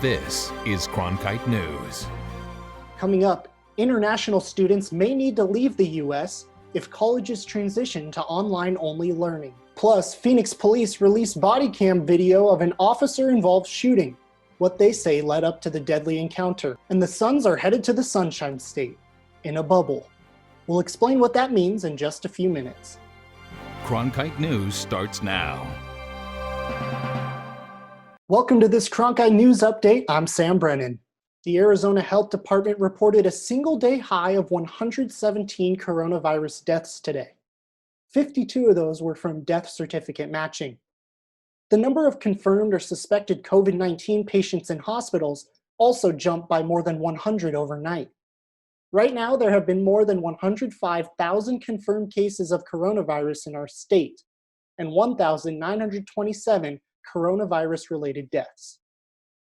This is Cronkite News. Coming up, international students may need to leave the U.S. if colleges transition to online-only learning. Plus, Phoenix police released body cam video of an officer-involved shooting, what they say led up to the deadly encounter. And the Suns are headed to the Sunshine State, in a bubble. We'll explain what that means in just a few minutes. Cronkite News starts now. Welcome to this Cronkite News Update. I'm Sam Brennan. The Arizona Health Department reported a single-day high of 117 coronavirus deaths today. 52 of those were from death certificate matching. The number of confirmed or suspected COVID-19 patients in hospitals also jumped by more than 100 overnight. Right now, there have been more than 105,000 confirmed cases of coronavirus in our state, and 1,927 coronavirus-related deaths.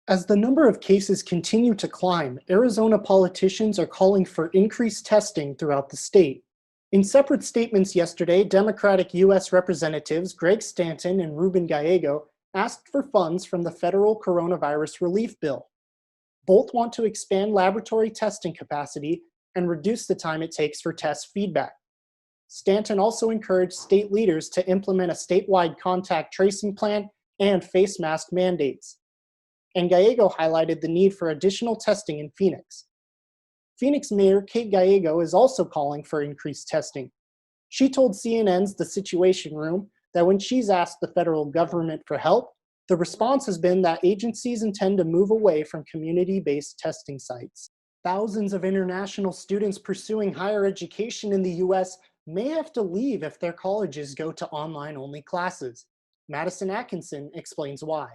As the number of cases continue to climb, Arizona politicians are calling for increased testing throughout the state. In separate statements yesterday, Democratic U.S. Representatives Greg Stanton and Ruben Gallego asked for funds from the federal coronavirus relief bill. Both want to expand laboratory testing capacity and reduce the time it takes for test feedback. Stanton also encouraged state leaders to implement a statewide contact tracing plan and face mask mandates. And Gallego highlighted the need for additional testing in Phoenix. Phoenix Mayor Kate Gallego is also calling for increased testing. She told CNN's The Situation Room that when she's asked the federal government for help, the response has been that agencies intend to move away from community-based testing sites. Thousands of international students pursuing higher education in the U.S. may have to leave if their colleges go to online-only classes. Madison Atkinson explains why.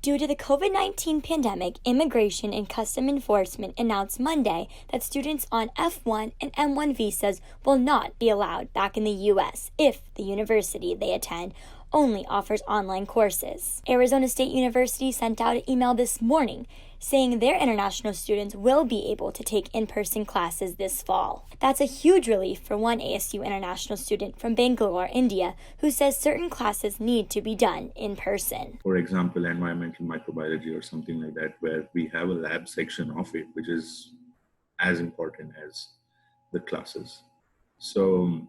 Due to the COVID-19 pandemic, Immigration and Customs Enforcement announced Monday that students on F1 and M1 visas will not be allowed back in the U.S. if the university they attend only offers online courses. Arizona State University sent out an email this morning saying their international students will be able to take in-person classes this fall. That's a huge relief for one ASU international student from Bangalore, India, who says certain classes need to be done in person. For example, environmental microbiology or something like that, where we have a lab section of it, which is as important as the classes. So,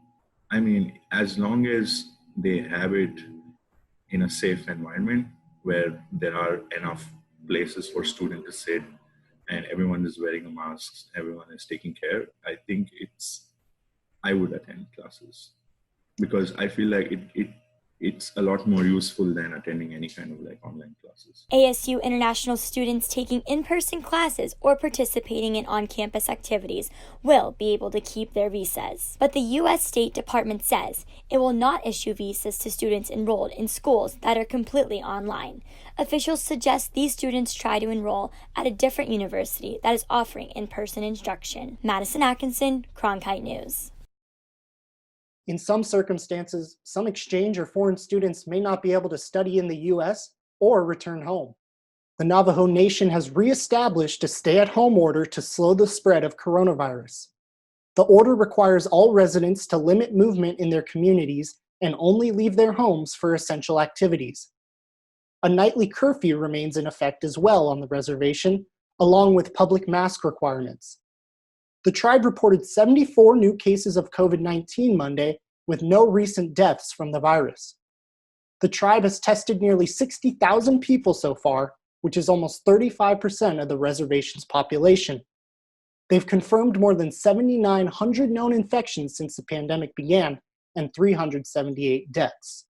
as long as they have it in a safe environment where there are enough places for students to sit and everyone is wearing a mask, everyone is taking care, I think I would attend classes because I feel like it's a lot more useful than attending any kind of online classes. ASU international students taking in-person classes or participating in on-campus activities will be able to keep their visas. But the U.S. State Department says it will not issue visas to students enrolled in schools that are completely online. Officials suggest these students try to enroll at a different university that is offering in-person instruction. Madison Atkinson, Cronkite News. In some circumstances, some exchange or foreign students may not be able to study in the U.S. or return home. The Navajo Nation has reestablished a stay-at-home order to slow the spread of coronavirus. The order requires all residents to limit movement in their communities and only leave their homes for essential activities. A nightly curfew remains in effect as well on the reservation, along with public mask requirements. The tribe reported 74 new cases of COVID-19 Monday, with no recent deaths from the virus. The tribe has tested nearly 60,000 people so far, which is almost 35% of the reservation's population. They've confirmed more than 7,900 known infections since the pandemic began, and 378 deaths.